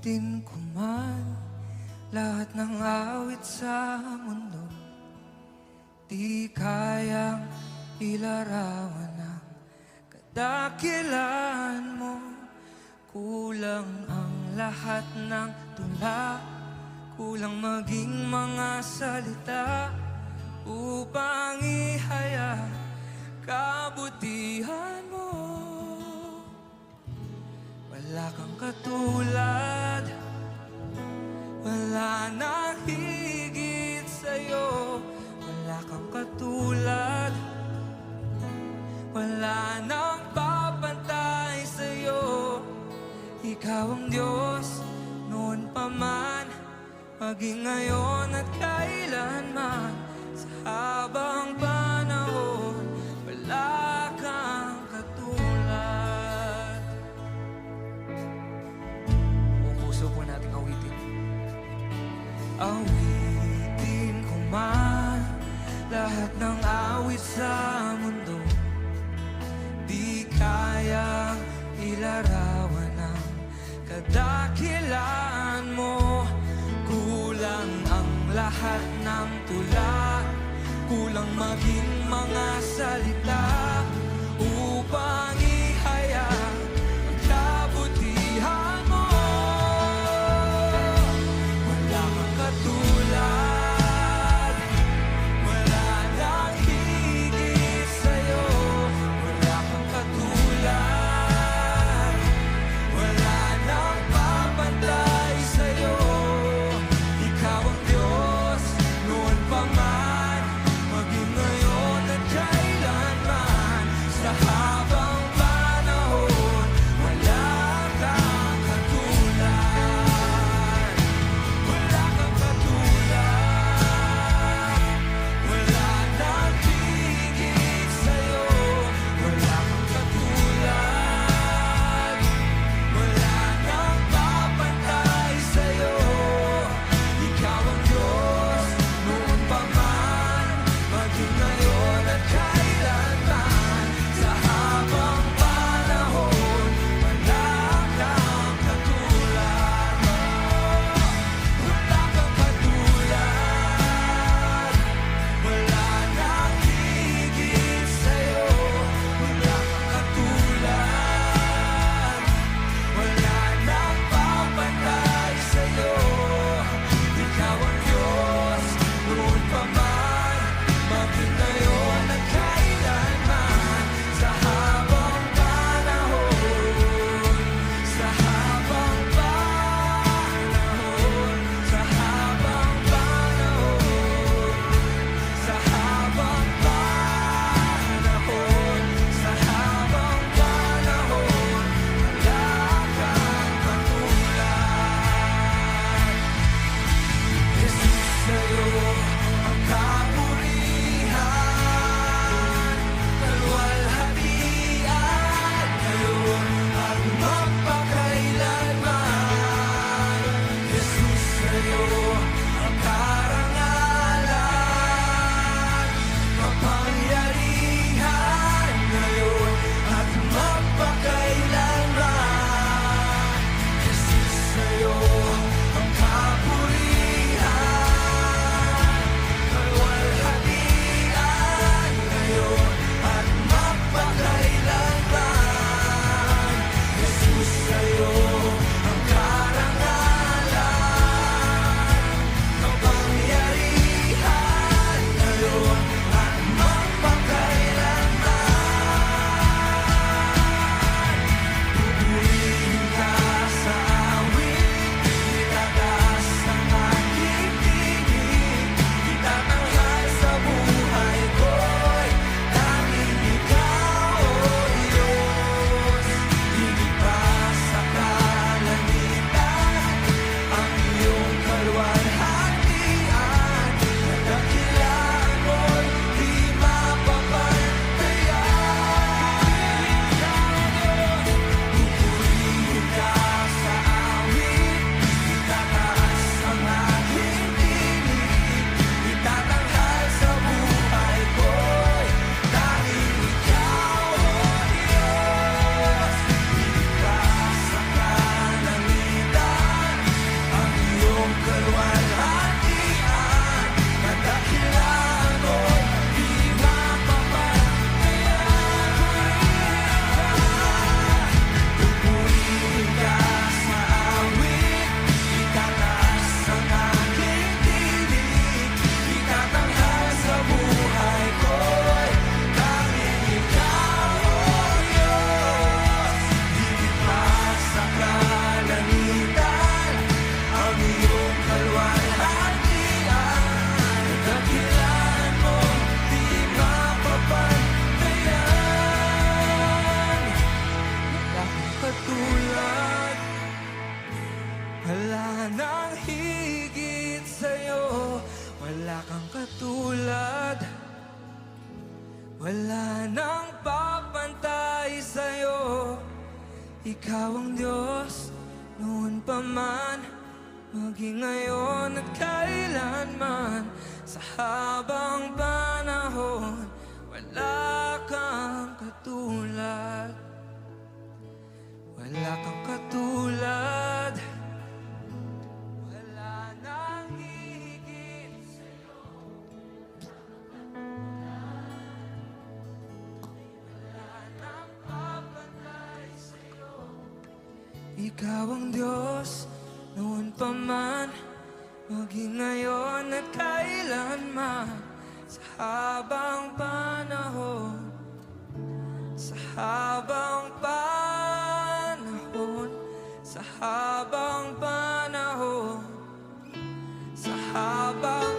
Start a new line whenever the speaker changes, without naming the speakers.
Awitin ko man lahat ng awit sa mundo, di kayang ilarawan ng kadakilan mo. Kulang ang lahat ng tula, kulang maging mga salita upang ihaya kabutihan mo. Wala kang katulad, wala nang higit sa'yo. Wala kang katulad, wala nang papantay sa'yo. Ikaw ang Diyos noon pa man, maging ngayon at kailanman. Sa habang panahon, wala kang katulad. Buong puso po nating awitin. Awitin ko man lahat ng awit sa mundo, di kayang ilarawan ng kadakilan mo. Kulang ang lahat ng tula, kulang maging mga salita upang ihaya ang kabutihan mo. Wala kang katulad, wala nang higit sa'yo. Wala kang katulad, wala nang papantay sa'yo. Ikaw ang Diyos noon pa man, maging ngayon at kailanman. Sa habang kailanman. Sa habang panahon, wala kang katulad. Wala kang katulad. Wala nang hihigit sa'yo. Wala nang papantay sa'yo. Ikaw ang Diyos noon pa man, maging ngayon at kailanman. Sa habang panahon, sa habang panahon, sa habang panahon, sa habang